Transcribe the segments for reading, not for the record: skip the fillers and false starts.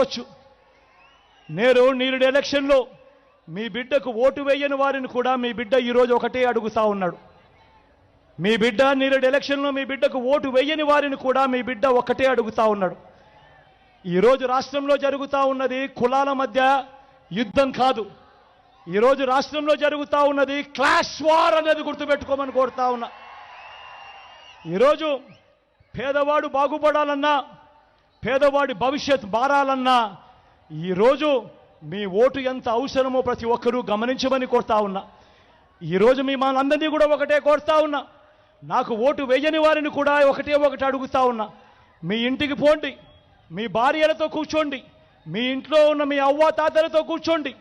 వచ్చు. నేరుడు ఎలక్షన్లో మీ బిడ్డకు ఓటు వేయని వారిని కూడా మీ బిడ్డ ఈరోజు ఒకటే అడుగుతా ఉన్నాడు. మీ బిడ్డ నేరుడు ఎలక్షన్లో మీ బిడ్డకు ఓటు వేయని వారిని కూడా మీ బిడ్డ ఒకటే అడుగుతా ఉన్నాడు. ఈరోజు రాష్ట్రంలో జరుగుతూ ఉన్నది కులాల మధ్య యుద్ధం కాదు. ఈరోజు రాష్ట్రంలో జరుగుతూ ఉన్నది క్లాష్ వార్ అనేది గుర్తుపెట్టుకోమని కోరుతా ఉన్నా. ఈరోజు పేదవాడు బాగుపడాలన్నా, పేదవాడి భవిష్యత్ మారాలన్నా ఈరోజు మీ ఓటు ఎంత అవసరమో ప్రతి ఒక్కరూ గమనించమని కోరుతా ఉన్నా. ఈరోజు మీ మనందరినీ కూడా ఒకటే కోరుతా ఉన్నా. నాకు ఓటు వేయని వారిని కూడా ఒకటి అడుగుతా ఉన్నా. మీ ఇంటికి పోండి, మీ భార్యలతో కూర్చోండి, మీ ఇంట్లో ఉన్న మీ అవ్వాతాతలతో కూర్చోండి,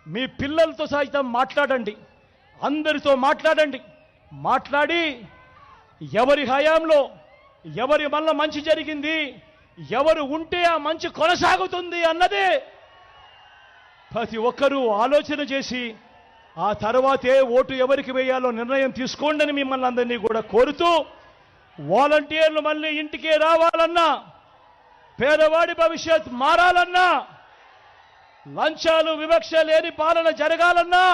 మీ పిల్లలతో సైతం మాట్లాడండి, అందరితో మాట్లాడండి. మాట్లాడి ఎవరి హయాంలో ఎవరి వల్ల మంచి జరిగింది, ఎవరు ఉంటే ఆ మంచి కొనసాగుతుంది అన్నదే ప్రతి ఒక్కరూ ఆలోచన చేసి ఆ తర్వాతే ఓటు ఎవరికి వేయాలో నిర్ణయం తీసుకోండి అని మిమ్మల్ని అందరినీ కూడా కోరుతూ, వాలంటీర్లు మళ్ళీ ఇంటికే రావాలన్నా, పేదవాడి భవిష్యత్ మారాలన్నా, లంచాలు వివక్ష లేని పాలన జరగాలన్నా,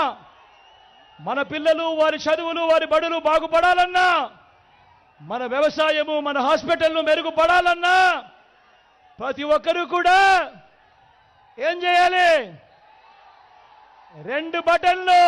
మన పిల్లలు వారి చదువులు వారి బడులు బాగుపడాలన్నా, మన వ్యవసాయము మన హాస్పిటల్ను మెరుగుపడాలన్నా ప్రతి ఒక్కరూ కూడా ఏం చేయాలి? రెండు బటన్లు